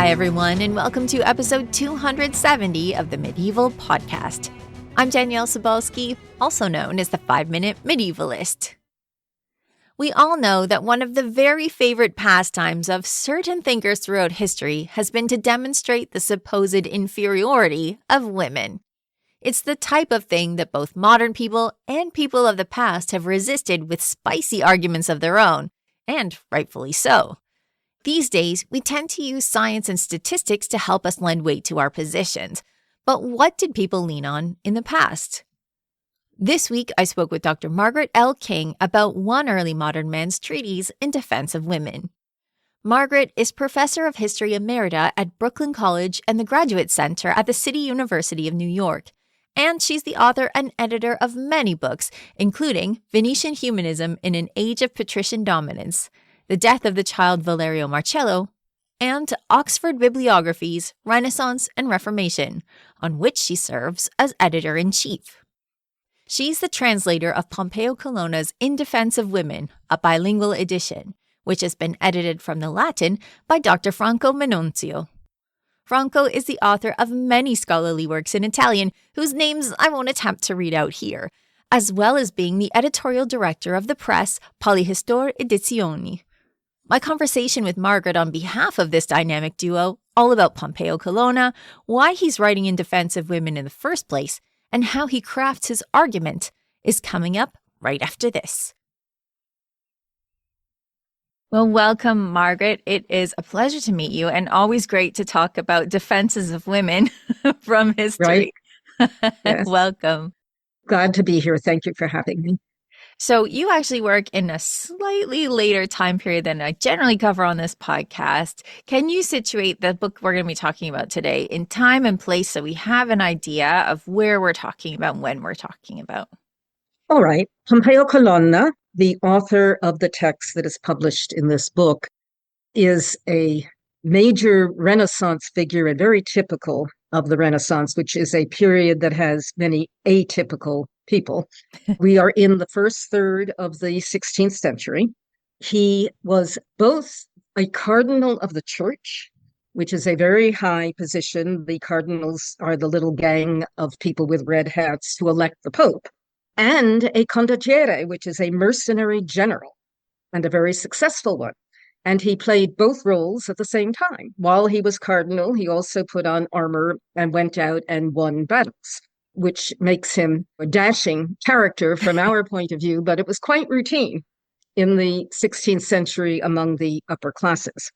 Hi, everyone, and welcome to episode 270 of the Medieval Podcast. I'm Danièle Cybulskie, also known as the 5-Minute Medievalist. We all know that one of the very favorite pastimes of certain thinkers throughout history has been to demonstrate the supposed inferiority of women. It's the type of thing that both modern people and people of the past have resisted with spicy arguments of their own, and rightfully so. These days, we tend to use science and statistics to help us lend weight to our positions. But what did people lean on in the past? This week, I spoke with Dr. Margaret L. King about one early modern man's treatise in defense of women. Margaret is professor of history emerita at Brooklyn College and the Graduate Center at the City University of New York. And she's the author and editor of many books, including Venetian Humanism in an Age of Patrician Dominance, The Death of the Child Valerio Marcello, and Oxford Bibliographies, Renaissance and Reformation, on which she serves as editor-in-chief. She's the translator of Pompeo Colonna's In Defense of Women, a bilingual edition, which has been edited from the Latin by Dr. Franco Menonzio. Franco is the author of many scholarly works in Italian, whose names I won't attempt to read out here, as well as being the editorial director of the press Polyhistor Edizioni. My conversation with Margaret on behalf of this dynamic duo, all about Pompeo Colonna, why he's writing in defense of women in the first place, and how he crafts his argument, is coming up right after this. Well, welcome, Margaret. It is a pleasure to meet you, and always great to talk about defenses of women from history. Right. Yes. Welcome. Glad to be here. Thank you for having me. So you actually work in a slightly later time period than I generally cover on this podcast. Can you situate the book we're going to be talking about today in time and place so we have an idea of where we're talking about and when we're talking about? All right. Pompeo Colonna, the author of the text that is published in this book, is a major Renaissance figure and very typical of the Renaissance, which is a period that has many atypical people. We are in the first third of the 16th century. He was both a cardinal of the church, which is a very high position. The cardinals are the little gang of people with red hats who elect the pope, and a condottiere, which is a mercenary general, and a very successful one. And he played both roles at the same time. While he was cardinal, he also put on armor and went out and won battles, which makes him a dashing character from our point of view, but it was quite routine in the 16th century among the upper classes.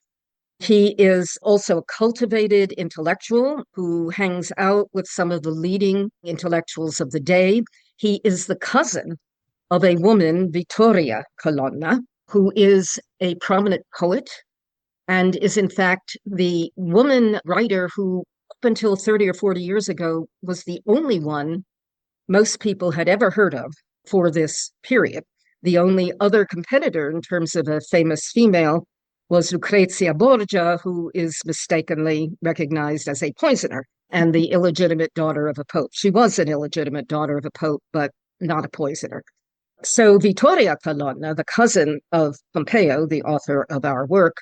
He is also a cultivated intellectual who hangs out with some of the leading intellectuals of the day. He is the cousin of a woman, Vittoria Colonna, who is a prominent poet and is in fact the woman writer who up until 30 or 40 years ago was the only one most people had ever heard of for this period. The only other competitor in terms of a famous female was Lucrezia Borgia, who is mistakenly recognized as a poisoner and the illegitimate daughter of a pope. She was an illegitimate daughter of a pope, but not a poisoner. So Vittoria Colonna, the cousin of Pompeo, the author of our work,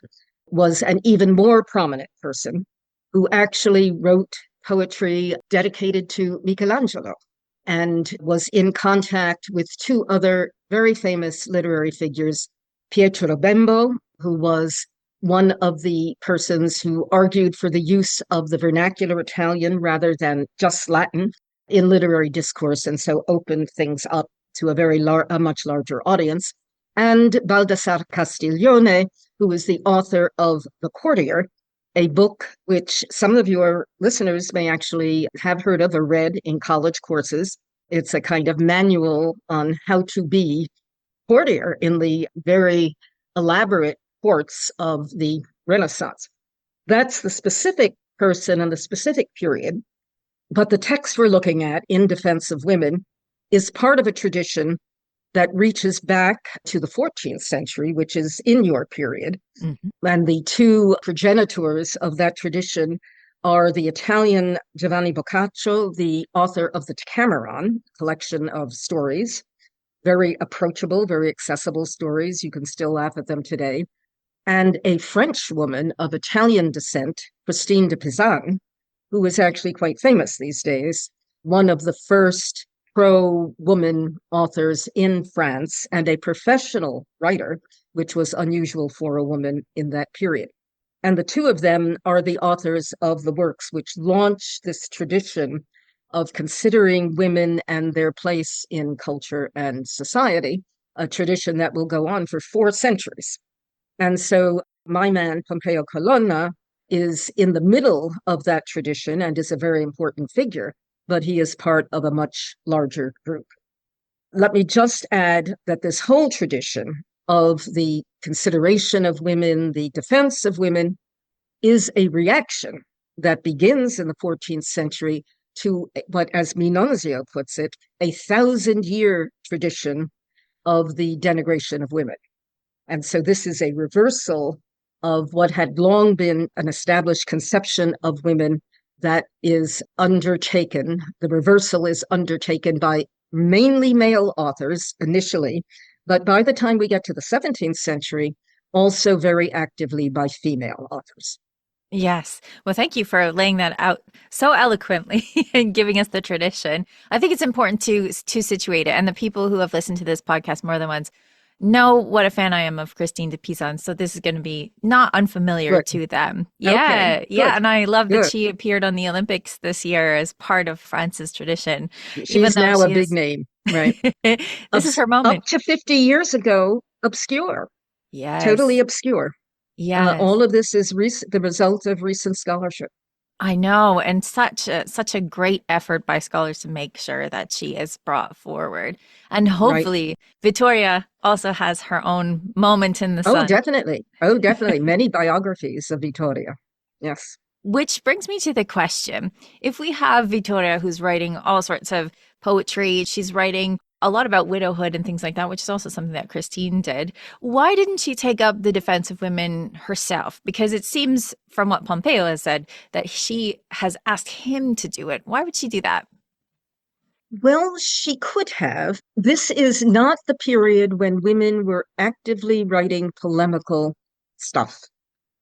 was an even more prominent person who actually wrote poetry dedicated to Michelangelo and was in contact with two other very famous literary figures, Pietro Bembo, who was one of the persons who argued for the use of the vernacular Italian rather than just Latin in literary discourse, and so opened things up to a much larger audience, and Baldassare Castiglione, who is the author of The Courtier, a book which some of your listeners may actually have heard of or read in college courses. It's a kind of manual on how to be courtier in the very elaborate courts of the Renaissance. That's the specific person and the specific period. But the text we're looking at, In Defense of Women, is part of a tradition that reaches back to the 14th century, which is in your period. Mm-hmm. And the two progenitors of that tradition are the Italian Giovanni Boccaccio, the author of the Decameron, collection of stories, very approachable, very accessible stories. You can still laugh at them today. and a French woman of Italian descent, Christine de Pizan, who is actually quite famous these days, one of the first pro-woman authors in France and a professional writer, which was unusual for a woman in that period. And the two of them are the authors of the works which launched this tradition of considering women and their place in culture and society, a tradition that will go on for 4 centuries. And so my man, Pompeo Colonna, is in the middle of that tradition and is a very important figure, but he is part of a much larger group. Let me just add that this whole tradition of the consideration of women, the defense of women, is a reaction that begins in the 14th century to what, as Minonzio puts it, a 1,000-year tradition of the denigration of women. And so this is a reversal of what had long been an established conception of women that is undertaken. The reversal is undertaken by mainly male authors initially, but by the time we get to the 17th century, also very actively by female authors. Yes. Well, thank you for laying that out so eloquently and giving us the tradition. I think it's important to situate it. And the people who have listened to this podcast more than once know what a fan I am of Christine de Pizan. So this is going to be not unfamiliar Good. to them. Okay, Yeah. Yeah. good, And I love that good. she appeared on the Olympics this year as part of France's tradition, even She's though now a she big is, name, right? this is her Up moment. to 50 years ago, obscure, totally Yes. obscure. Yes. All of this is the result of recent scholarship. I know, and such a great effort by scholars to make sure that she is brought forward. And Right. hopefully Vittoria also has her own moment in the Oh, sun. definitely. Oh, definitely. Many biographies of Vittoria. Yes. Which brings me to the question. If we have Vittoria who's writing all sorts of poetry, she's writing a lot about widowhood and things like that, which is also something that Christine did. Why didn't she take up the defense of women herself? Because it seems from what Pompeo has said that she has asked him to do it. Why would she do that? Well, she could have. This is not the period when women were actively writing polemical stuff.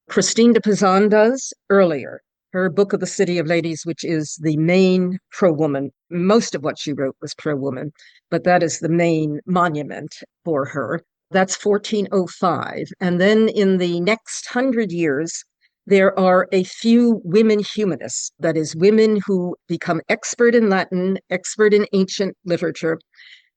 Christine de Pizan does earlier. Her Book of the City of Ladies, which is the main pro-woman, most of what she wrote was pro-woman, but that is the main monument for her. That's 1405. And then in the next 100 years, there are a few women humanists, that is, women who become expert in Latin, expert in ancient literature,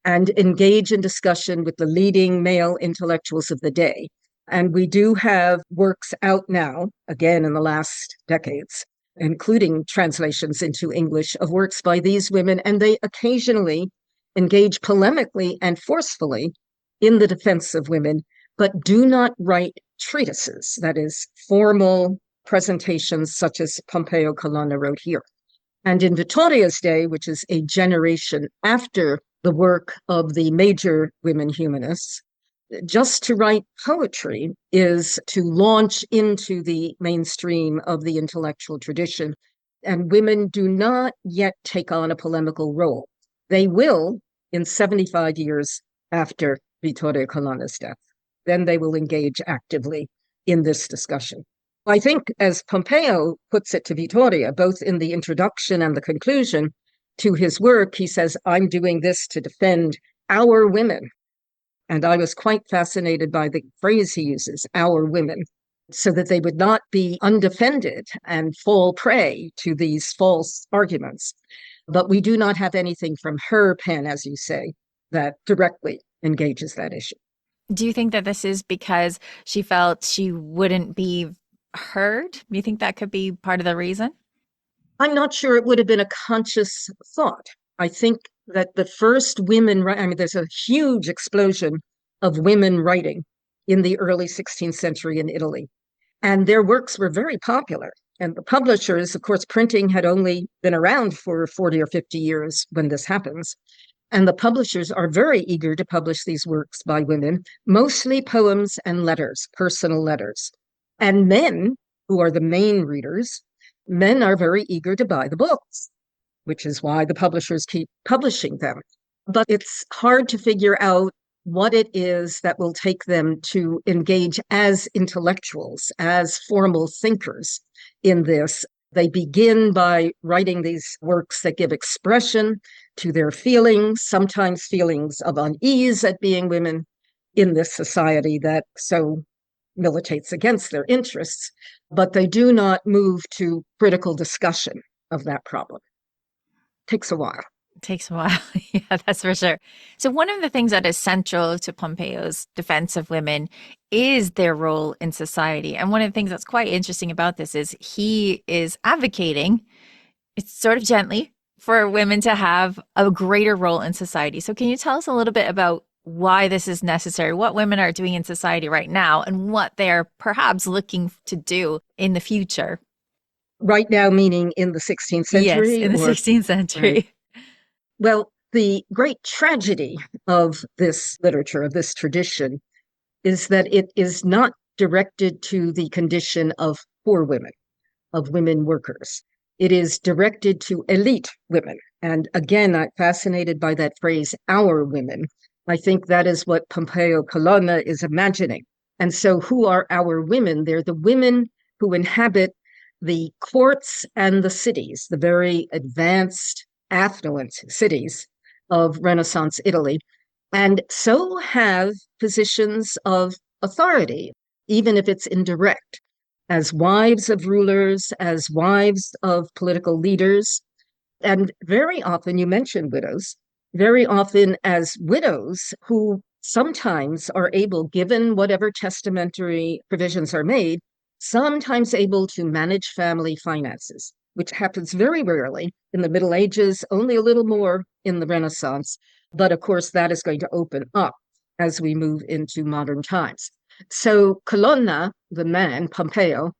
and engage in discussion with the leading male intellectuals of the day. And we do have works out now, again in the last decades, including translations into English of works by these women, and they occasionally engage polemically and forcefully in the defense of women, but do not write treatises, that is, formal presentations such as Pompeo Colonna wrote here. And in Vittoria's day, which is a generation after the work of the major women humanists, just to write poetry is to launch into the mainstream of the intellectual tradition. And women do not yet take on a polemical role. They will in 75 years after Vittoria Colonna's death. Then they will engage actively in this discussion. I think, as Pompeo puts it to Vittoria, both in the introduction and the conclusion to his work, he says, I'm doing this to defend our women. And I was quite fascinated by the phrase he uses, our women, so that they would not be undefended and fall prey to these false arguments. But we do not have anything from her pen, as you say, that directly engages that issue. Do you think that this is because she felt she wouldn't be heard? Do you think that could be part of the reason? I'm not sure it would have been a conscious thought. I think that the first women, I mean, there's a huge explosion of women writing in the early 16th century in Italy, and their works were very popular. And the publishers, of course, printing had only been around for 40 or 50 years when this happens. And the publishers are very eager to publish these works by women, mostly poems and letters, personal letters. And men, who are the main readers, men are very eager to buy the books, which is why the publishers keep publishing them. But it's hard to figure out what it is that will take them to engage as intellectuals, as formal thinkers in this. They begin by writing these works that give expression to their feelings, sometimes feelings of unease at being women in this society that so militates against their interests, but they do not move to critical discussion of that problem. Takes a while. It takes a while. Yeah, that's for sure. So one of the things that is central to Pompeo's defense of women is their role in society. And one of the things that's quite interesting about this is he is advocating, it's sort of gently, for women to have a greater role in society. So can you tell us a little bit about why this is necessary, what women are doing in society right now, and what they're perhaps looking to do in the future? Right now, meaning in the 16th Yes, century? in the 16th century. Right. Well, the great tragedy of this literature, of this tradition, is that it is not directed to the condition of poor women, of women workers. It is directed to elite women. And again, I'm fascinated by that phrase, our women. I think that is what Pompeo Colonna is imagining. And so who are our women? They're the women who inhabit the courts and the cities, the very advanced, affluent cities of Renaissance Italy, and so have positions of authority, even if it's indirect, as wives of rulers, as wives of political leaders. And very often, you mentioned widows, very often as widows who sometimes are able, given whatever testamentary provisions are made, sometimes able to manage family finances, which happens very rarely in the Middle Ages, only a little more in the Renaissance. But of course, that is going to open up as we move into modern times. So Colonna, the man, Pompeo,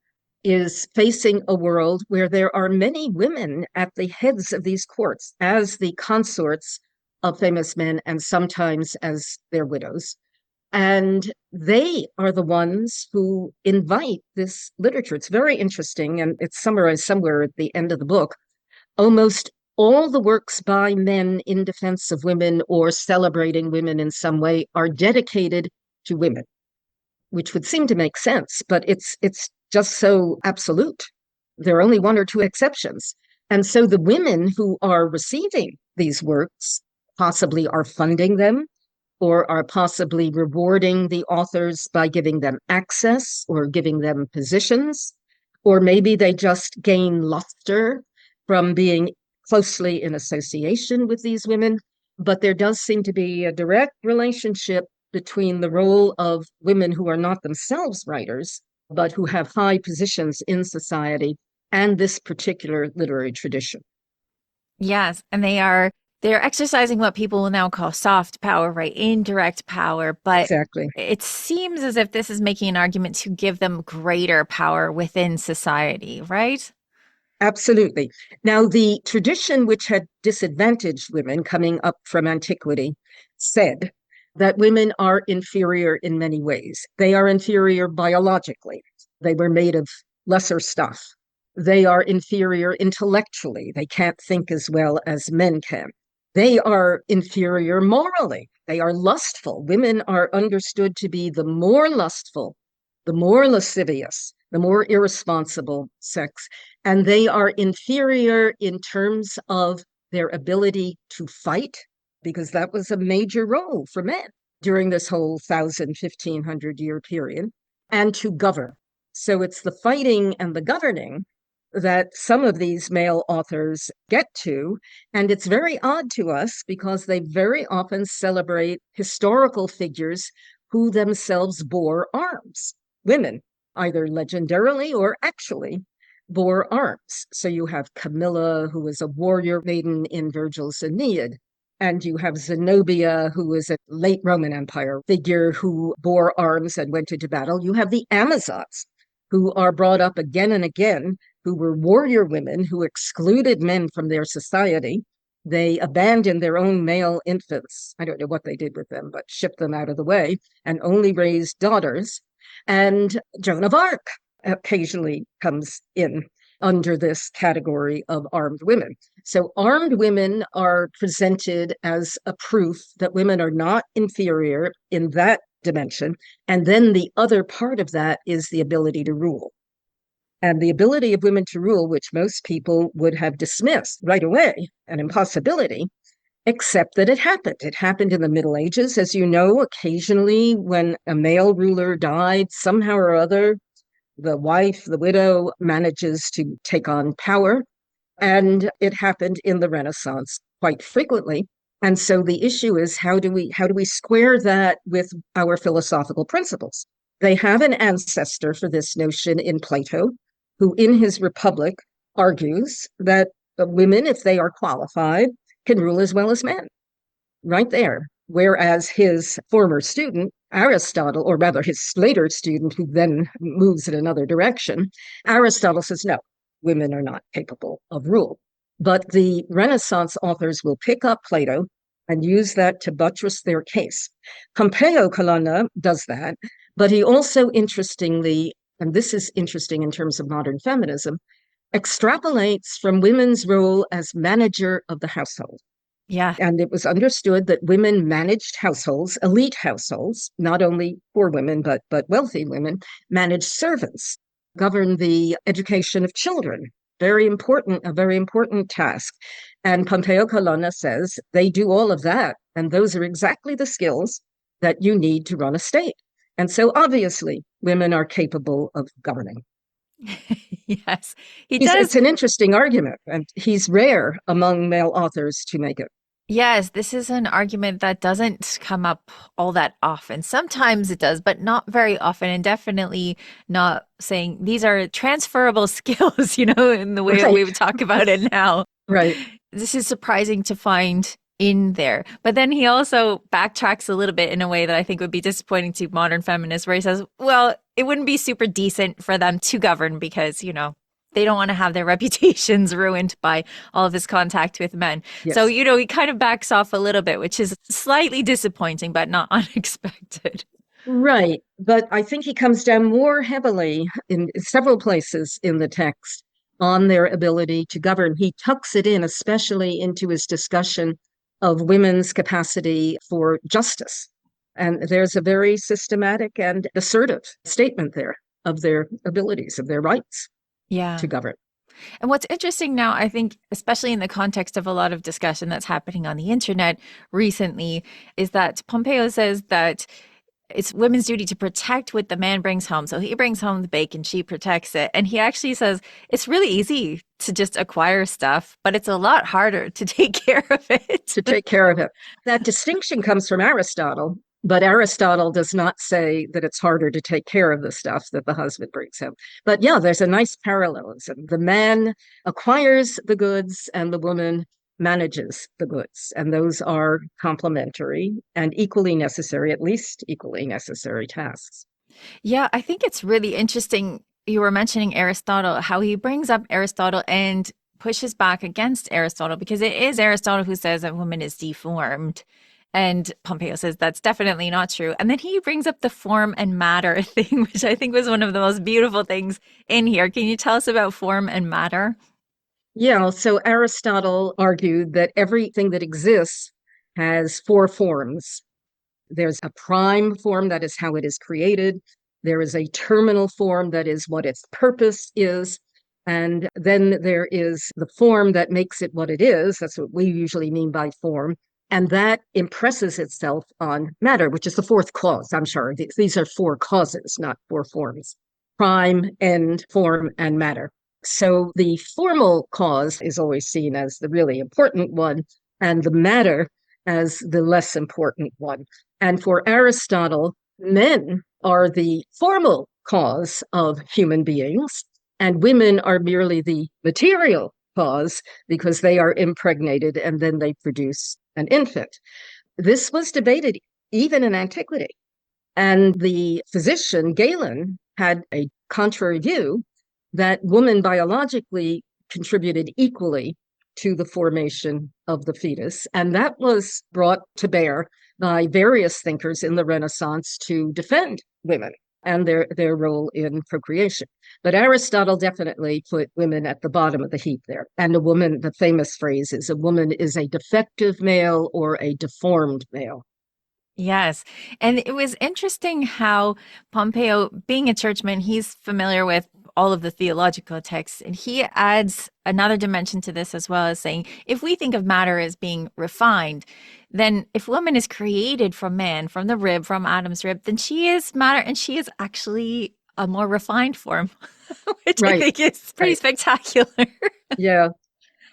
is facing a world where there are many women at the heads of these courts as the consorts of famous men and sometimes as their widows. And they are the ones who invite this literature. It's very interesting, and it's summarized somewhere at the end of the book. Almost all the works by men in defense of women or celebrating women in some way are dedicated to women, which would seem to make sense, but it's just so absolute. There are only one or two exceptions. And so the women who are receiving these works possibly are funding them or are possibly rewarding the authors by giving them access or giving them positions, or maybe they just gain luster from being closely in association with these women. But there does seem to be a direct relationship between the role of women who are not themselves writers, but who have high positions in society and this particular literary tradition. Yes, and they're exercising what people will now call soft power, right? Indirect power, but Exactly. it seems as if this is making an argument to give them greater power within society, right? Absolutely. Now, the tradition which had disadvantaged women coming up from antiquity said that women are inferior in many ways. They are inferior biologically. They were made of lesser stuff. They are inferior intellectually. They can't think as well as men can. They are inferior morally. They are lustful. Women are understood to be the more lustful, the more lascivious, the more irresponsible sex. And they are inferior in terms of their ability to fight, because that was a major role for men during this whole 1,500-year period, and to govern. So it's the fighting and the governing that some of these male authors get to. And it's very odd to us because they very often celebrate historical figures who themselves bore arms, women, either legendarily or actually bore arms. So you have Camilla, who was a warrior maiden in Virgil's Aeneid. And you have Zenobia, who was a late Roman Empire figure who bore arms and went into battle. You have the Amazons, who are brought up again and again, who were warrior women who excluded men from their society. They abandoned their own male infants. I don't know what they did with them, but shipped them out of the way and only raised daughters. And Joan of Arc occasionally comes in. under this category of armed women. So armed women are presented as a proof that women are not inferior in that dimension. And then the other part of that is the ability to rule. And the ability of women to rule, which most people would have dismissed right away, an impossibility, except that it happened. It happened in the Middle Ages. As you know, occasionally when a male ruler died, somehow or other, the wife, the widow, manages to take on power. And it happened in the Renaissance quite frequently. And so the issue is how do we square that with our philosophical principles? They have an ancestor for this notion in Plato, who in his Republic argues that women, if they are qualified, can rule as well as men. Right there. Whereas his former student, Aristotle, or rather his later student, who then moves in another direction, Aristotle says, no, women are not capable of rule. But the Renaissance authors will pick up Plato and use that to buttress their case. Pompeo Colonna does that, but he also interestingly, and this is interesting in terms of modern feminism, extrapolates from women's role as manager of the household. Yeah. And it was understood that women managed households, elite households, not only poor women, but wealthy women, managed servants, governed the education of children. A very important task. And Pompeo Colonna says they do all of that. And those are exactly the skills that you need to run a state. And so obviously women are capable of governing. Yes, he does. It's an interesting argument, and he's rare among male authors to make it. Yes, this is an argument that doesn't come up all that often. Sometimes it does, but not very often, and definitely not saying these are transferable skills, in the way that we would talk about it now. Right. This is surprising to find in there. But then he also backtracks a little bit in a way that I think would be disappointing to modern feminists, where he says, well, it wouldn't be super decent for them to govern because, they don't want to have their reputations ruined by all of this contact with men. Yes. So, he kind of backs off a little bit, which is slightly disappointing, but not unexpected. Right. But I think he comes down more heavily in several places in the text on their ability to govern. He tucks it in, especially into his discussion of women's capacity for justice. And there's a very systematic and assertive statement there of their abilities, of their rights. Yeah. To govern. And what's interesting now, I think, especially in the context of a lot of discussion that's happening on the internet recently, is that Pompeo says that it's women's duty to protect what the man brings home. So he brings home the bacon, she protects it. And he actually says it's really easy to just acquire stuff, but it's a lot harder to take care of it. To take care of it. That distinction comes from Aristotle. But Aristotle does not say that it's harder to take care of the stuff that the husband brings him. But yeah, there's a nice parallelism. The man acquires the goods and the woman manages the goods. And those are complementary and equally necessary, at least equally necessary tasks. Yeah, I think it's really interesting. You were mentioning Aristotle, how he brings up Aristotle and pushes back against Aristotle, because it is Aristotle who says a woman is deformed. And Pompeo says that's definitely not true. And then he brings up the form and matter thing, which I think was one of the most beautiful things in here. Can you tell us about form and matter? Yeah, so Aristotle argued that everything that exists has four forms. There's a prime form, that is how it is created. There is a terminal form, that is what its purpose is. And then there is the form that makes it what it is. That's what we usually mean by form. And that impresses itself on matter, which is the fourth cause. I'm sorry, these are four causes, not four forms. Prime, end, form, and matter. So the formal cause is always seen as the really important one, and the matter as the less important one. And for Aristotle, men are the formal cause of human beings, and women are merely the material cause because they are impregnated and then they produce an infant. This was debated even in antiquity. And the physician, Galen, had a contrary view that woman biologically contributed equally to the formation of the fetus. And that was brought to bear by various thinkers in the Renaissance to defend women and their role in procreation. But Aristotle definitely put women at the bottom of the heap there. And a woman, the famous phrase is, a woman is a defective male or a deformed male. Yes. And it was interesting how Pompeo, being a churchman, he's familiar with all of the theological texts, and he adds another dimension to this as well, as saying, if we think of matter as being refined, then if woman is created from man, from the rib, from Adam's rib, then she is matter, and she is actually a more refined form, which I think is pretty spectacular. Yeah.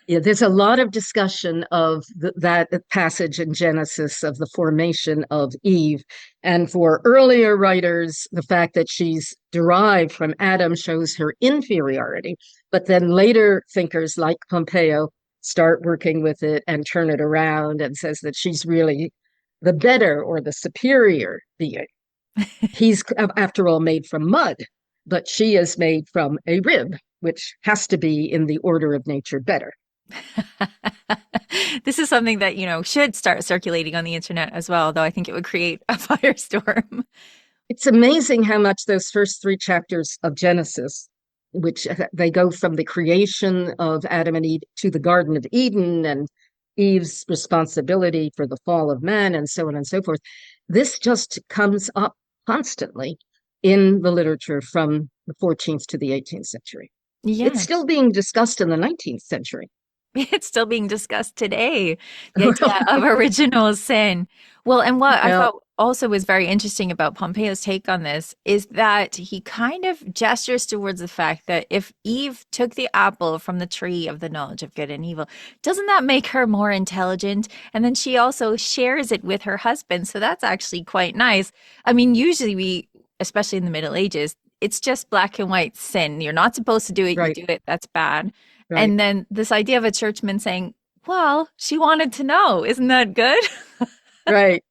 Yeah, there's a lot of discussion of that passage in Genesis of the formation of Eve. And for earlier writers, the fact that she's derived from Adam shows her inferiority. But then later thinkers like Pompeo start working with it and turn it around and says that she's really the better or the superior being. He's, after all, made from mud, but she is made from a rib, which has to be in the order of nature better. This is something that, should start circulating on the internet as well, though I think it would create a firestorm. It's amazing how much those first 3 chapters of Genesis, which they go from the creation of Adam and Eve to the Garden of Eden and Eve's responsibility for the fall of man and so on and so forth. This just comes up constantly in the literature from the 14th to the 18th century. Yeah. It's still being discussed in the 19th century. It's still being discussed today, the idea of original sin. Well, and what I thought also was very interesting about Pompeo's take on this is that he kind of gestures towards the fact that if Eve took the apple from the tree of the knowledge of good and evil, doesn't that make her more intelligent? And then she also shares it with her husband. So that's actually quite nice. I mean, usually especially in the Middle Ages, it's just black and white sin. You're not supposed to do it. You do it. That's bad. Right. And then this idea of a churchman saying, well, she wanted to know. Isn't that good? Right.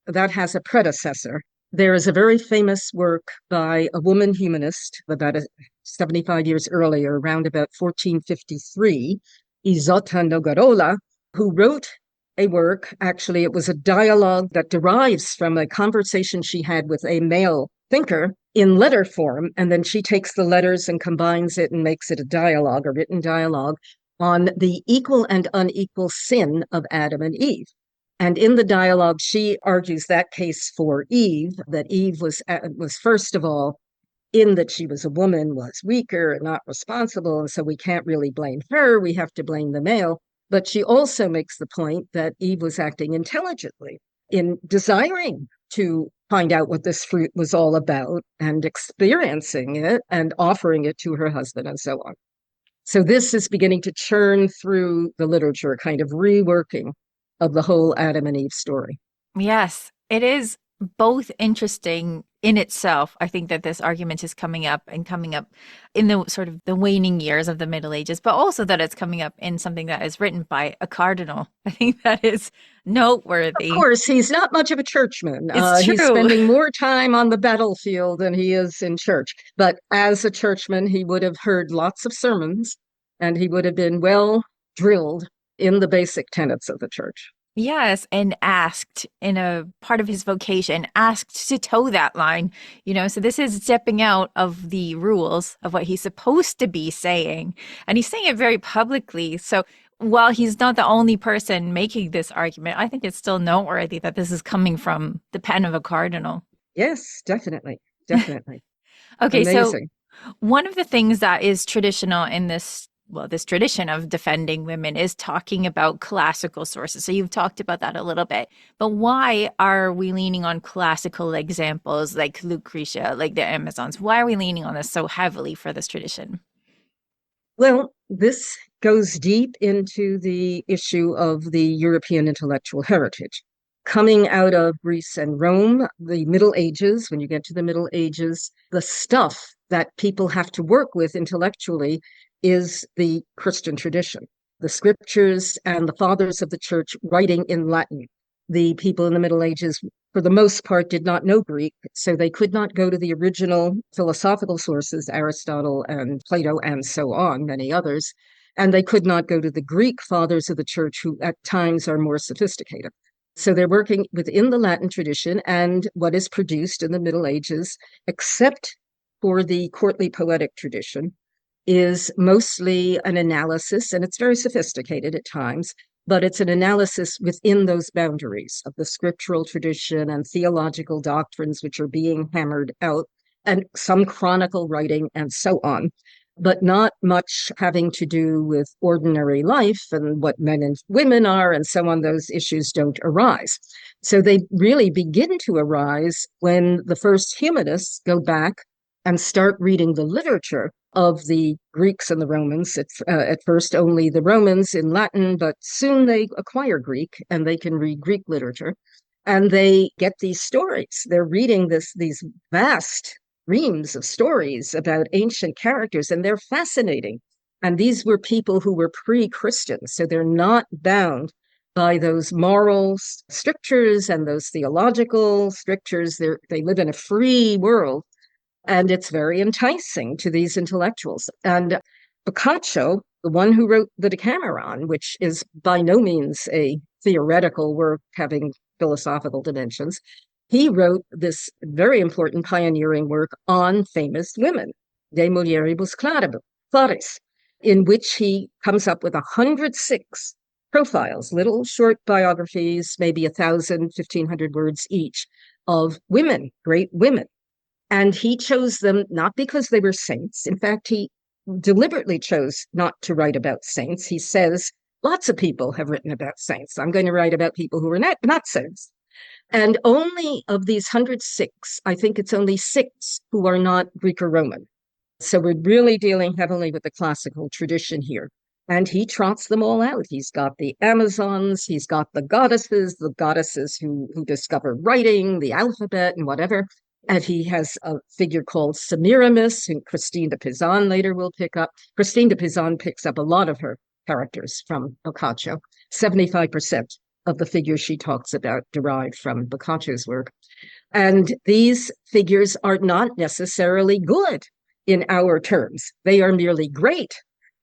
That has a predecessor. There is a very famous work by a woman humanist about 75 years earlier, around about 1453, Isotta Nogarola, who wrote a work. Actually, it was a dialogue that derives from a conversation she had with a male thinker in letter form, and then she takes the letters and combines it and makes it a dialogue, a written dialogue on the equal and unequal sin of Adam and Eve. And in the dialogue, she argues that case for Eve, that Eve was first of all, in that she was a woman, was weaker and not responsible, and so we can't really blame her, we have to blame the male. But she also makes the point that Eve was acting intelligently in desiring to find out what this fruit was all about and experiencing it and offering it to her husband and so on. So this is beginning to churn through the literature, a kind of reworking of the whole Adam and Eve story. Yes, it is both interesting in itself. I think that this argument is coming up in the sort of the waning years of the Middle Ages, but also that it's coming up in something that is written by a cardinal. I think that is noteworthy. Of course, he's not much of a churchman. It's true. He's spending more time on the battlefield than he is in church. But as a churchman, he would have heard lots of sermons and he would have been well drilled in the basic tenets of the church. Yes, and asked in a part of his vocation, asked to toe that line, so this is stepping out of the rules of what he's supposed to be saying. And he's saying it very publicly. So while he's not the only person making this argument, I think it's still noteworthy that this is coming from the pen of a cardinal. Yes, definitely. Okay, amazing. So one of the things that is traditional in this tradition of defending women is talking about classical sources. So you've talked about that a little bit, but why are we leaning on classical examples like Lucretia, like the Amazons? Why are we leaning on this so heavily for this tradition? Well, this goes deep into the issue of the European intellectual heritage. Coming out of Greece and Rome, the Middle Ages, when you get to the Middle Ages, the stuff that people have to work with intellectually is the Christian tradition, the scriptures and the fathers of the church writing in Latin. The people in the Middle Ages, for the most part, did not know Greek, so they could not go to the original philosophical sources, Aristotle and Plato and so on, many others, and they could not go to the Greek fathers of the church, who at times are more sophisticated. So they're working within the Latin tradition and what is produced in the Middle Ages, except for the courtly poetic tradition, is mostly an analysis, and it's very sophisticated at times, but it's an analysis within those boundaries of the scriptural tradition and theological doctrines which are being hammered out, and some chronicle writing and so on, but not much having to do with ordinary life and what men and women are and so on. Those issues don't arise. So they really begin to arise when the first humanists go back and start reading the literature of the Greeks and the Romans. At first, only the Romans in Latin, but soon they acquire Greek and they can read Greek literature. And they get these stories. They're reading these vast reams of stories about ancient characters, and they're fascinating. And these were people who were pre-Christian, so they're not bound by those moral strictures and those theological strictures. They live in a free world, and it's very enticing to these intellectuals. And Boccaccio, the one who wrote the Decameron, which is by no means a theoretical work having philosophical dimensions, he wrote this very important pioneering work on famous women, De Mulieribus Claris, in which he comes up with 106 profiles, little short biographies, maybe 1,000, 1,500 words each, of women, great women. And he chose them not because they were saints. In fact, he deliberately chose not to write about saints. He says, lots of people have written about saints. I'm going to write about people who are not saints. And only of these 106, I think it's only 6 who are not Greek or Roman. So we're really dealing heavily with the classical tradition here. And he trots them all out. He's got the Amazons, he's got the goddesses who discover writing, the alphabet, and whatever. And he has a figure called Semiramis, who Christine de Pizan later will pick up. Christine de Pizan picks up a lot of her characters from Boccaccio. 75% of the figures she talks about derived from Boccaccio's work. And these figures are not necessarily good in our terms. They are merely great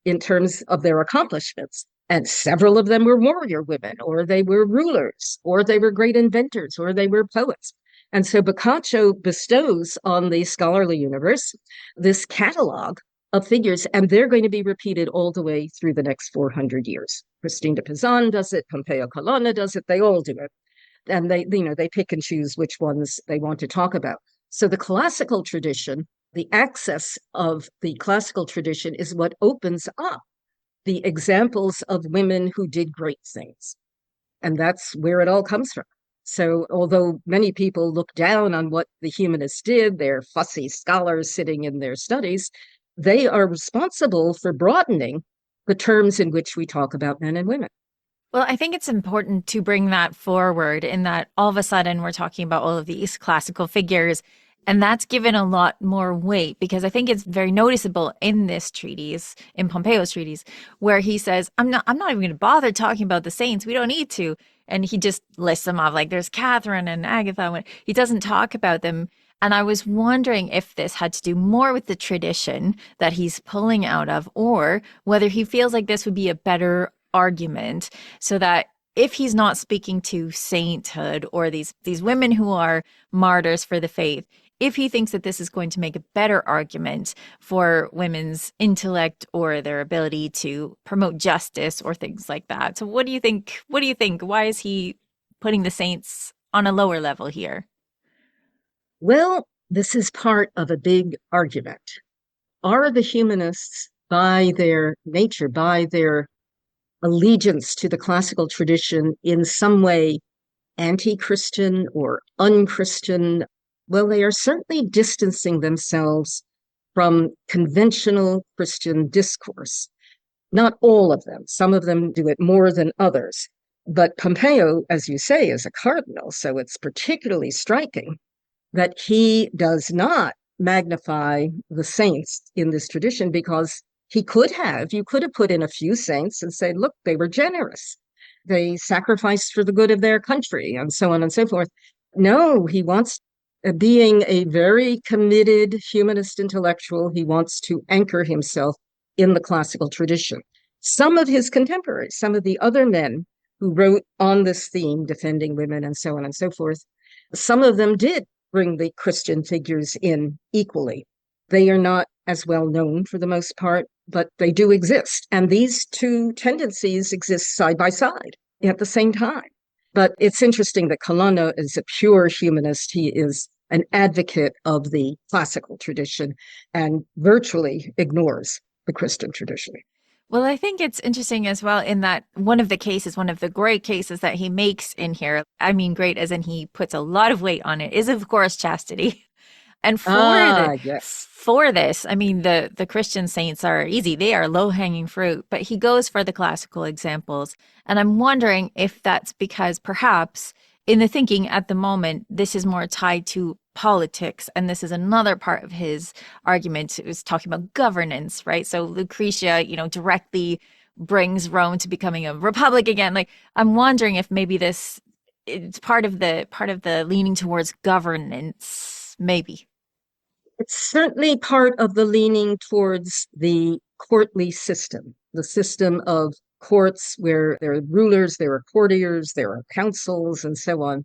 in terms of their accomplishments. And several of them were warrior women, or they were rulers, or they were great inventors, or they were poets. And so Boccaccio bestows on the scholarly universe this catalog of figures, and they're going to be repeated all the way through the next 400 years. Christine de Pizan does it, Pompeo Colonna does it, they all do it. And they pick and choose which ones they want to talk about. So the classical tradition, the access of the classical tradition is what opens up the examples of women who did great things. And that's where it all comes from. So although many people look down on what the humanists did, they're fussy scholars sitting in their studies, they are responsible for broadening the terms in which we talk about men and women. Well, I think it's important to bring that forward in that all of a sudden we're talking about all of these classical figures, and that's given a lot more weight because I think it's very noticeable in this treatise, in Pompeo's treatise, where he says, I'm not even going to bother talking about the saints. We don't need to. And he just lists them off like there's Catherine and Agatha. He doesn't talk about them. And I was wondering if this had to do more with the tradition that he's pulling out of, or whether he feels like this would be a better argument so that if he's not speaking to sainthood or these women who are martyrs for the faith, if he thinks that this is going to make a better argument for women's intellect or their ability to promote justice or things like that. So what do you think? What do you think? Why is he putting the saints on a lower level here? Well, this is part of a big argument. Are the humanists, by their nature, by their allegiance to the classical tradition, in some way anti-Christian or unchristian? Well, they are certainly distancing themselves from conventional Christian discourse. Not all of them. Some of them do it more than others. But Pompeo, as you say, is a cardinal, so it's particularly striking that he does not magnify the saints in this tradition, because you could have put in a few saints and say, look, they were generous. They sacrificed for the good of their country, and so on and so forth. No, he wants, being a very committed humanist intellectual, he wants to anchor himself in the classical tradition. Some of his contemporaries, some of the other men who wrote on this theme, defending women and so on and so forth. Some of them did bring the Christian figures in equally. They are not as well known for the most part, but they do exist. And these two tendencies exist side by side at the same time. But it's interesting that Colonna is a pure humanist. He is an advocate of the classical tradition and virtually ignores the Christian tradition. Well, I think it's interesting as well in that one of the great cases that he makes in here, I mean, great as in he puts a lot of weight on it, is of course chastity. And Yes. for this, I mean, the Christian saints are easy. They are low hanging fruit, but he goes for the classical examples. And I'm wondering if that's because perhaps in the thinking at the moment, this is more tied to politics. And this is another part of his argument. It was talking about governance, right? So Lucretia, directly brings Rome to becoming a republic again. Like, I'm wondering if maybe it's part of the leaning towards governance, maybe. It's certainly part of the leaning towards the courtly system, the system of courts where there are rulers, there are courtiers, there are councils, and so on.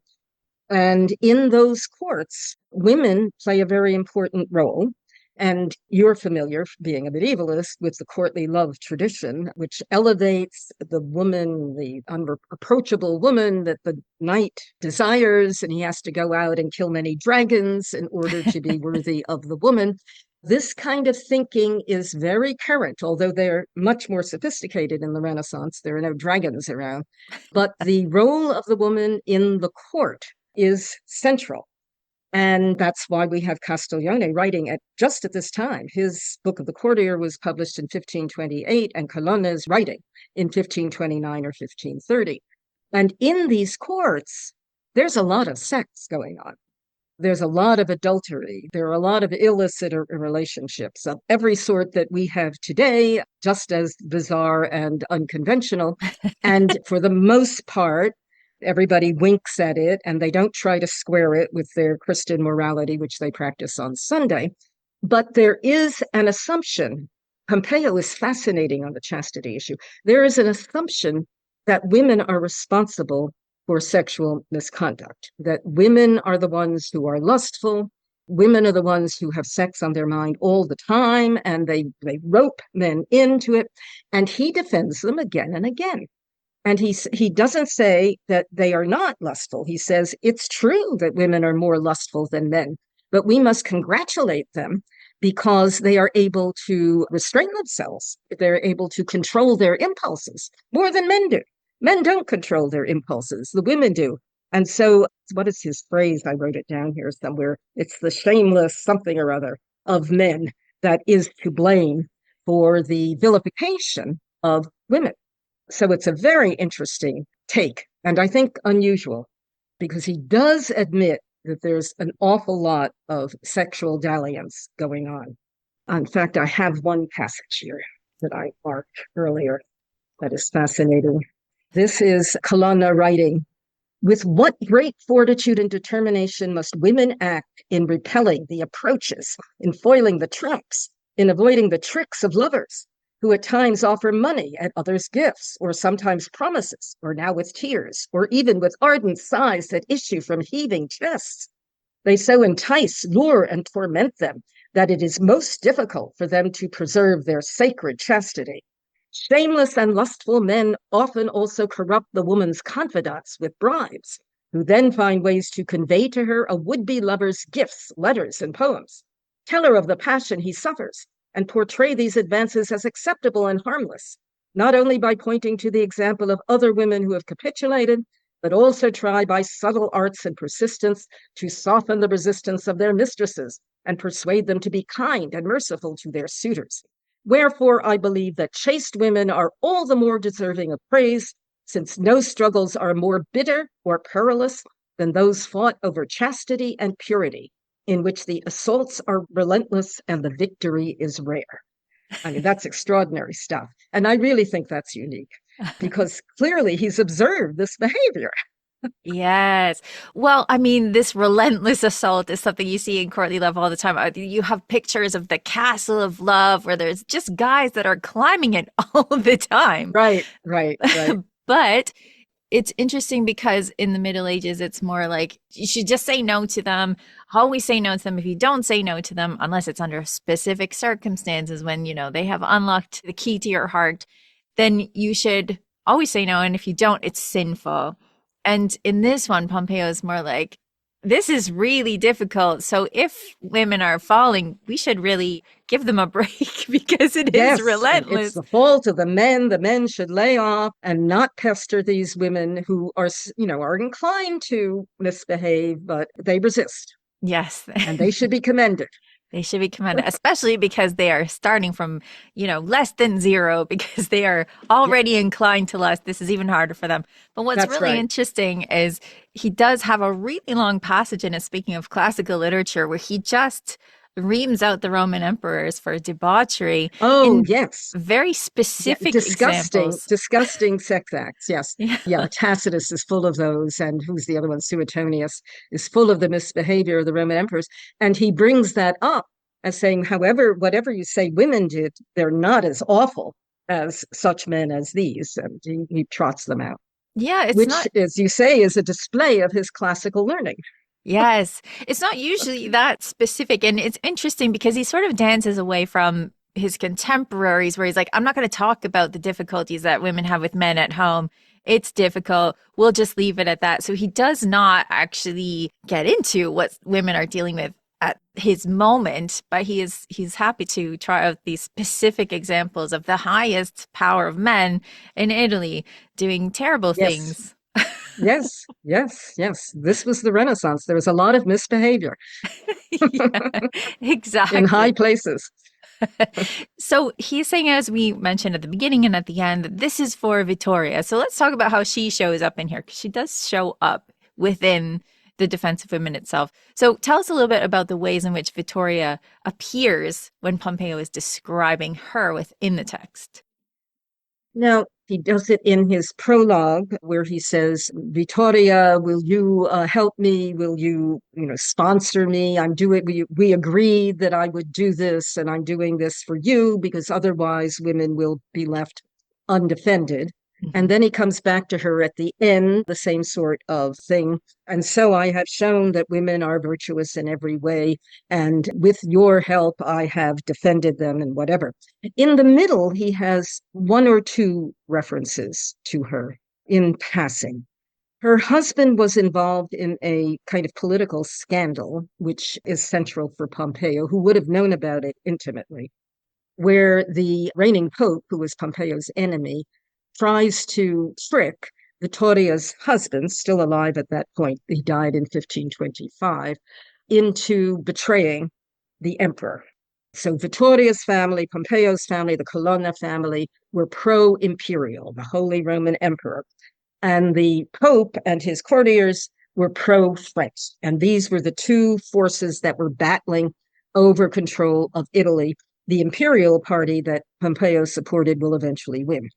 And in those courts, women play a very important role. And you're familiar, being a medievalist, with the courtly love tradition, which elevates the woman, the unapproachable woman that the knight desires, and he has to go out and kill many dragons in order to be worthy of the woman. This kind of thinking is very current, although they're much more sophisticated in the Renaissance. There are no dragons around. But the role of the woman in the court is central. And that's why we have Castiglione writing just at this time. His book of the Courtier was published in 1528, and Colonna is writing in 1529 or 1530. And in these courts, there's a lot of sex going on. There's a lot of adultery. There are a lot of illicit relationships of every sort that we have today, just as bizarre and unconventional. And for the most part, everybody winks at it and they don't try to square it with their Christian morality, which they practice on Sunday. But there is an assumption. Pompeo is fascinating on the chastity issue. There is an assumption that women are responsible for sexual misconduct, that women are the ones who are lustful. Women are the ones who have sex on their mind all the time, and they rope men into it. And he defends them again and again. And he doesn't say that they are not lustful. He says it's true that women are more lustful than men, but we must congratulate them because they are able to restrain themselves. They're able to control their impulses more than men do. Men don't control their impulses. The women do. And so what is his phrase? I wrote it down here somewhere. It's the shameless something or other of men that is to blame for the vilification of women. So it's a very interesting take, and I think unusual, because he does admit that there's an awful lot of sexual dalliance going on. In fact, I have one passage here that I marked earlier that is fascinating. This is Colonna writing, "With what great fortitude and determination must women act in repelling the approaches, in foiling the traps, in avoiding the tricks of lovers, who at times offer money, at others gifts, or sometimes promises, or now with tears, or even with ardent sighs that issue from heaving chests. They so entice, lure, and torment them that it is most difficult for them to preserve their sacred chastity. Shameless and lustful men often also corrupt the woman's confidants with bribes, who then find ways to convey to her a would-be lover's gifts, letters, and poems. Tell her of the passion he suffers, and portray these advances as acceptable and harmless, not only by pointing to the example of other women who have capitulated, but also try by subtle arts and persistence to soften the resistance of their mistresses and persuade them to be kind and merciful to their suitors. Wherefore, I believe that chaste women are all the more deserving of praise, since no struggles are more bitter or perilous than those fought over chastity and purity, in which the assaults are relentless and the victory is rare." I mean, that's extraordinary stuff. And I really think that's unique because clearly he's observed this behavior. Yes. Well, I mean, this relentless assault is something you see in courtly love all the time. You have pictures of the castle of love where there's just guys that are climbing it all the time. Right. But it's interesting because in the Middle Ages, it's more like you should just say no to them. Always say no to them. If you don't say no to them, unless it's under specific circumstances when, they have unlocked the key to your heart, then you should always say no. And if you don't, it's sinful. And in this one, Pompeo is more like, this is really difficult. So if women are falling, we should really give them a break because it is relentless. It's the fault of the men. The men should lay off and not pester these women who are, are inclined to misbehave, but they resist. Yes. And they should be commended. They should be commended, especially because they are starting from, less than zero because they are already inclined to lust. This is even harder for them. But what's really interesting is he does have a really long passage in it, speaking of classical literature, where he just reams out the Roman emperors for debauchery. Oh, yes. Very specific examples. Disgusting sex acts, yes. Yeah, Tacitus is full of those, and who's the other one? Suetonius is full of the misbehavior of the Roman emperors. And he brings that up as saying, however, whatever you say women did, they're not as awful as such men as these. And he trots them out. Yeah, which, as you say, is a display of his classical learning. Yes, it's not usually that specific. And it's interesting because he sort of dances away from his contemporaries where he's like, I'm not going to talk about the difficulties that women have with men at home. It's difficult. We'll just leave it at that. So he does not actually get into what women are dealing with at his moment, but he's happy to try out these specific examples of the highest power of men in Italy doing terrible things. Yes. This was the Renaissance. There was a lot of misbehavior. Exactly. In high places. So he's saying, as we mentioned at the beginning and at the end, that this is for Vittoria. So let's talk about how she shows up in here, because she does show up within the defense of women itself. So tell us a little bit about the ways in which Vittoria appears when Pompeo is describing her within the text. Now, he does it in his prologue where he says, Vittoria, will you help me? Will you, sponsor me? We agreed that I would do this, and I'm doing this for you because otherwise women will be left undefended. And then he comes back to her at the end, the same sort of thing. And so I have shown that women are virtuous in every way. And with your help, I have defended them and whatever. In the middle, he has one or two references to her in passing. Her husband was involved in a kind of political scandal, which is central for Pompeo, who would have known about it intimately, where the reigning pope, who was Pompeo's enemy, tries to trick Vittoria's husband, still alive at that point, he died in 1525, into betraying the emperor. So Vittoria's family, Pompeo's family, the Colonna family were pro-imperial, the Holy Roman Emperor. And the Pope and his courtiers were pro-French. And these were the two forces that were battling over control of Italy. The imperial party that Pompeo supported will eventually win.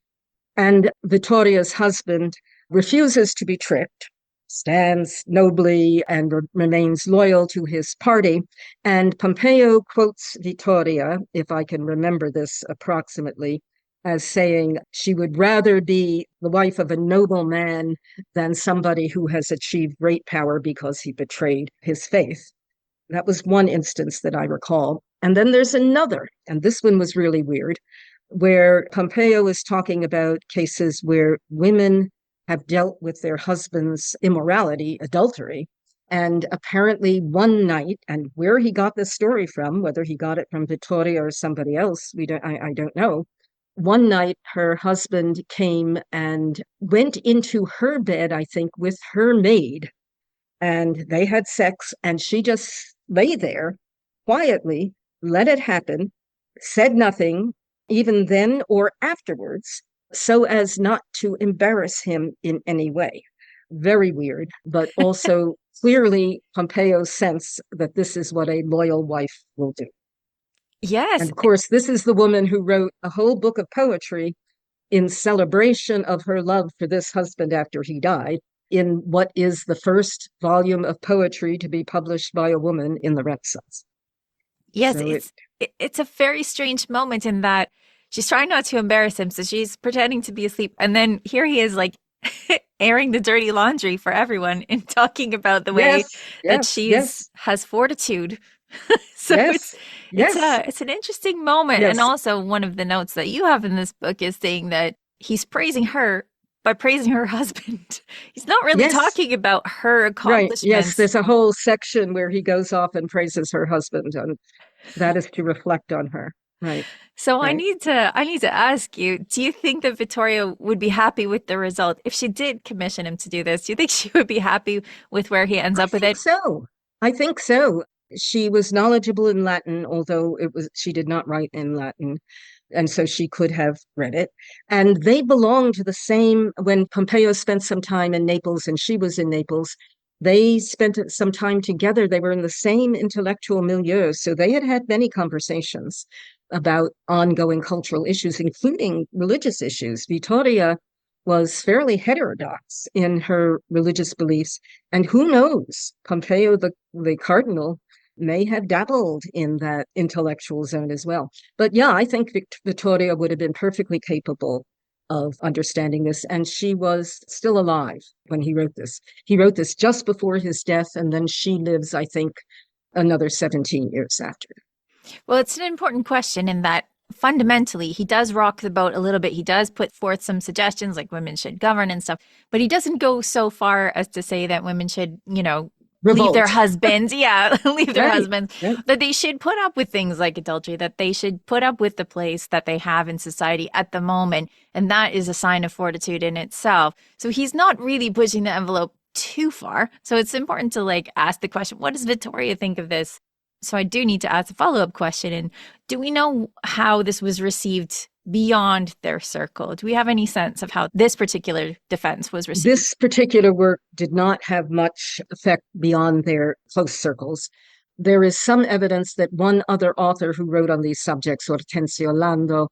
And Vittoria's husband refuses to be tricked, stands nobly and remains loyal to his party. And Pompeo quotes Vittoria, if I can remember this approximately, as saying she would rather be the wife of a noble man than somebody who has achieved great power because he betrayed his faith. That was one instance that I recall. And then there's another, and this one was really weird, where Pompeo is talking about cases where women have dealt with their husband's immorality, adultery. And apparently one night, and where he got this story from, whether he got it from Vittoria or somebody else, I don't know. One night her husband came and went into her bed, I think, with her maid, and they had sex, and she just lay there quietly, let it happen, said nothing, even then or afterwards, so as not to embarrass him in any way. Very weird, but also clearly Pompeo's sense that this is what a loyal wife will do. Yes. And of course, this is the woman who wrote a whole book of poetry in celebration of her love for this husband after he died, in what is the first volume of poetry to be published by a woman in the Renaissance. Yes, so it's a very strange moment in that she's trying not to embarrass him, so she's pretending to be asleep. And then here he is, like, airing the dirty laundry for everyone and talking about the way Yes, that yes, she yes, has fortitude. So yes, yes, it's an interesting moment. And yes. also one of the notes that you have in this book is saying that he's praising her by praising her husband. He's not really Yes, talking about her right. Yes, accomplishments. there's a whole section where he goes off and praises her husband, and that is to reflect on her. Right, So right. I need to ask you, do you think that Vittoria would be happy with the result if she did commission him to do this? Do you think she would be happy with where he ends I up with think it? so. I think so. She was knowledgeable in Latin, although it was she did not write in Latin, and so she could have read it. And they belonged to the same. When Pompeo spent some time in Naples and she was in Naples, they spent some time together. They were in the same intellectual milieu, so they had had many conversations about ongoing cultural issues, including religious issues. Vittoria was fairly heterodox in her religious beliefs, and who knows, Pompeo, the cardinal, may have dabbled in that intellectual zone as well. But yeah, I think Vittoria would have been perfectly capable of understanding this. And she was still alive when he wrote this. He wrote this just before his death, and then she lives, I think, another 17 years after. Well, it's an important question in that fundamentally he does rock the boat a little bit. He does put forth some suggestions like women should govern and stuff, but he doesn't go so far as to say that women should, leave their Revolt. husbands. Yeah, leave their Right, husbands. right. That they should put up with things like adultery, that they should put up with the place that they have in society at the moment. And that is a sign of fortitude in itself. So he's not really pushing the envelope too far. So it's important to ask the question, what does Vittoria think of this? So I do need to ask a follow-up question. And do we know how this was received beyond their circle? Do we have any sense of how this particular defense was received? This particular work did not have much effect beyond their close circles. There is some evidence that one other author who wrote on these subjects, Hortensio Lando,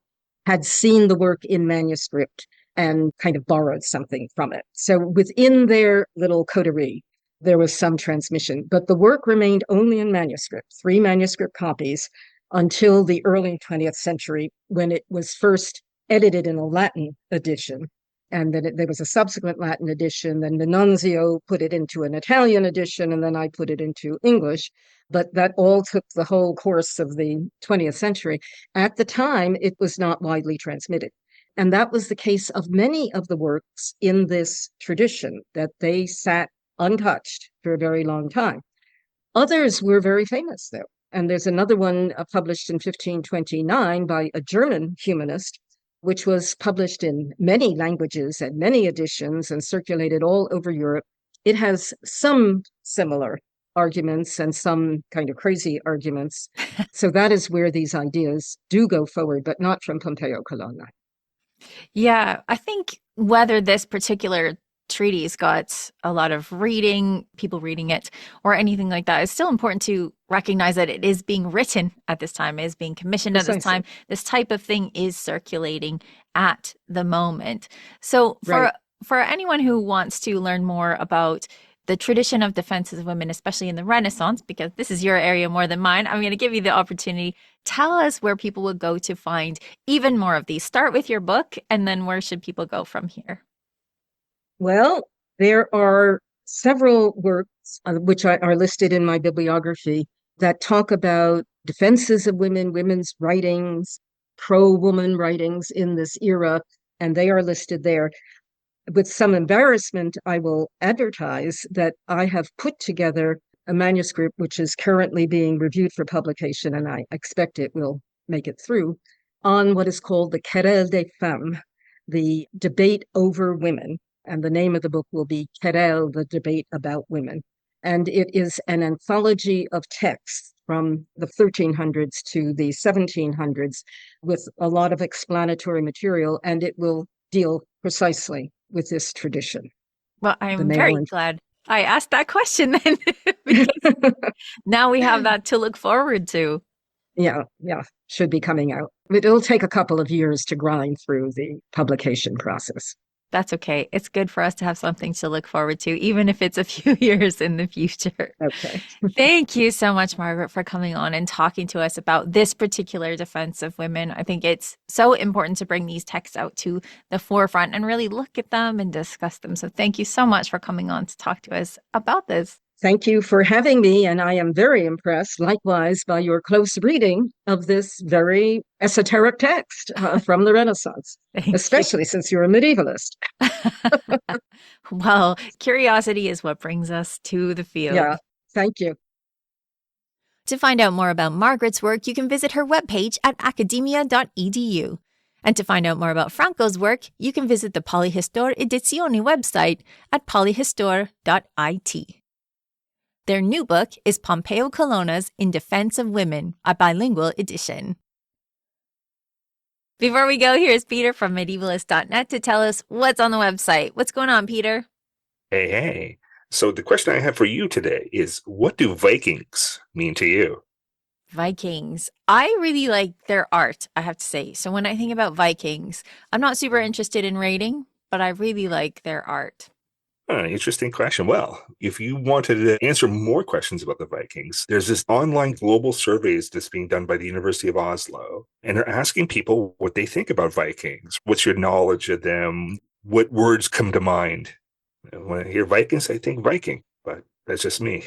had seen the work in manuscript and kind of borrowed something from it. So within their little coterie, there was some transmission, but the work remained only in manuscript, 3 manuscript copies, until the early 20th century, when it was first edited in a Latin edition. And then there was a subsequent Latin edition. Then the nuncio put it into an Italian edition, and then I put it into English. But that all took the whole course of the 20th century. At the time, it was not widely transmitted. And that was the case of many of the works in this tradition, that they sat untouched for a very long time. Others were very famous, though. And there's another one published in 1529 by a German humanist, which was published in many languages and many editions and circulated all over Europe. It has some similar arguments and some kind of crazy arguments. So that is where these ideas do go forward, but not from Pompeo Colonna. Yeah, I think whether this particular treatise got a lot of reading, people reading it, or anything like that, it's still important to recognize that it is being written at this time, it is being commissioned at this time. Precisely. This type of thing is circulating at the moment. So Right. for anyone who wants to learn more about the tradition of defenses of women, especially in the Renaissance, because this is your area more than mine, I'm going to give you the opportunity. Tell us where people would go to find even more of these. Start with your book, and then where should people go from here? Well, there are several works which are listed in my bibliography that talk about defenses of women, women's writings, pro-woman writings in this era, and they are listed there. With some embarrassment, I will advertise that I have put together a manuscript which is currently being reviewed for publication, and I expect it will make it through, on what is called the Querelle des Femmes, the debate over women. And the name of the book will be Querelle, the debate about women. And it is an anthology of texts from the 1300s to the 1700s with a lot of explanatory material, and it will deal precisely with this tradition, Well, the I'm male very and glad I asked that question then, because now we have that to look forward to. yeah, should be coming out. It'll take a couple of years to grind through the publication process. That's okay. It's good for us to have something to look forward to, even if it's a few years in the future. Okay. Thank you so much, Margaret, for coming on and talking to us about this particular defense of women. I think it's so important to bring these texts out to the forefront and really look at them and discuss them. So thank you so much for coming on to talk to us about this. Thank you for having me, and I am very impressed, likewise, by your close reading of this very esoteric text from the Renaissance, Thank you. especially since you're a medievalist. Well, curiosity is what brings us to the field. Yeah, thank you. To find out more about Margaret's work, you can visit her webpage at academia.edu. And to find out more about Franco's work, you can visit the Polyhistor Edizioni website at polyhistor.it. Their new book is Pompeo Colonna's In Defense of Women, a bilingual edition. Before we go, here's Peter from medievalist.net to tell us what's on the website. What's going on, Peter? Hey. So the question I have for you today is, what do Vikings mean to you? Vikings. I really like their art, I have to say. So when I think about Vikings, I'm not super interested in raiding, but I really like their art. Interesting question. Well, if you wanted to answer more questions about the Vikings, there's this online global surveys that's being done by the University of Oslo, and they're asking people what they think about Vikings. What's your knowledge of them? What words come to mind? When I hear Vikings, I think Viking, but that's just me.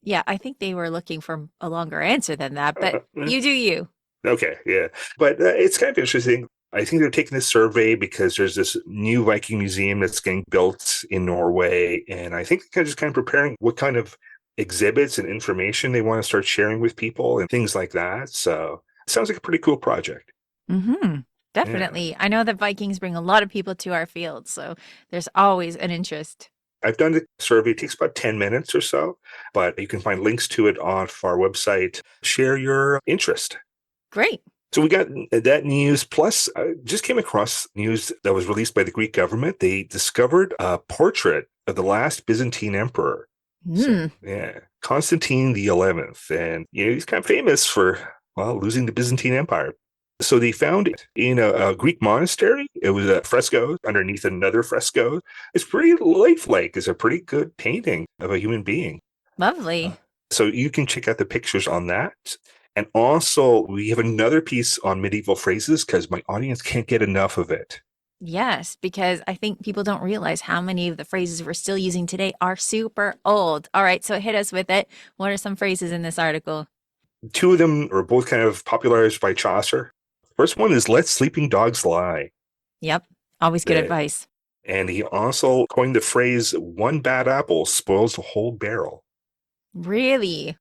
Yeah, I think they were looking for a longer answer than that, but you do you. Okay, yeah. But it's kind of interesting. I think they're taking this survey because there's this new Viking museum that's getting built in Norway. And I think they're just kind of preparing what kind of exhibits and information they want to start sharing with people and things like that. So it sounds like a pretty cool project. Mm-hmm. Definitely. Yeah. I know that Vikings bring a lot of people to our field, so there's always an interest. I've done the survey. It takes about 10 minutes or so, but you can find links to it on our website. Share your interest. Great. So we got that news. Plus, I just came across news that was released by the Greek government. They discovered a portrait of the last Byzantine emperor. So, Constantine the 11th. And he's kind of famous for, losing the Byzantine Empire. So they found it in a Greek monastery. It was a fresco underneath another fresco. It's pretty lifelike. It's a pretty good painting of a human being. Lovely. So you can check out the pictures on that. And also, we have another piece on medieval phrases because my audience can't get enough of it. Yes, because I think people don't realize how many of the phrases we're still using today are super old. All right, so hit us with it. What are some phrases in this article? Two of them are both kind of popularized by Chaucer. First one is, let sleeping dogs lie. Yep, always good advice. And he also coined the phrase, one bad apple spoils the whole barrel. Really?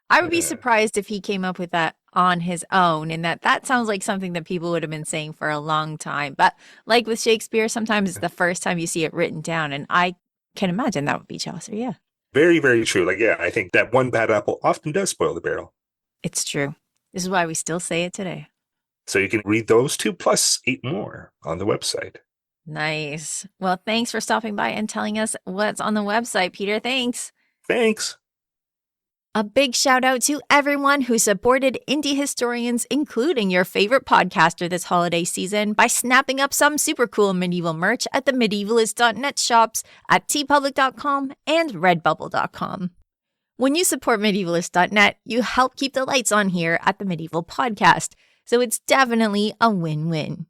I would be surprised if he came up with that on his own, and that sounds like something that people would have been saying for a long time. But like with Shakespeare, sometimes it's the first time you see it written down, and I can imagine that would be Chaucer, yeah. Very, very true. I think that one bad apple often does spoil the barrel. It's true. This is why we still say it today. So you can read those 2 plus 8 more on the website. Nice. Well, thanks for stopping by and telling us what's on the website, Peter. Thanks. Thanks. A big shout out to everyone who supported indie historians, including your favorite podcaster this holiday season, by snapping up some super cool medieval merch at the medievalist.net shops at tpublic.com and redbubble.com. When you support medievalist.net, you help keep the lights on here at the Medieval Podcast, so it's definitely a win-win.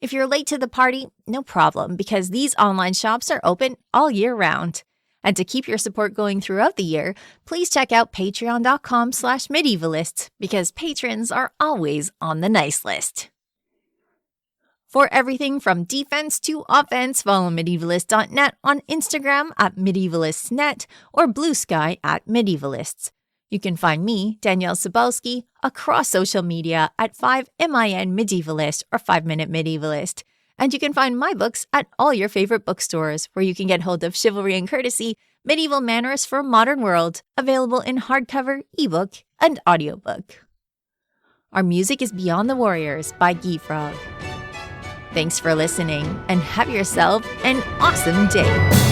If you're late to the party, no problem, because these online shops are open all year round. And to keep your support going throughout the year, please check out patreon.com/medievalists, because patrons are always on the nice list. For everything from defense to offense, follow medievalist.net on Instagram at medievalistsnet or Blue Sky at medievalists. You can find me, Danièle Cybulskie, across social media at 5MIN Medievalist or 5-Minute Medievalist. And you can find my books at all your favorite bookstores, where you can get hold of Chivalry and Courtesy, Medieval Manners for a Modern World, available in hardcover, ebook, and audiobook. Our music is Beyond the Warriors by Guy Frog. Thanks for listening, and have yourself an awesome day.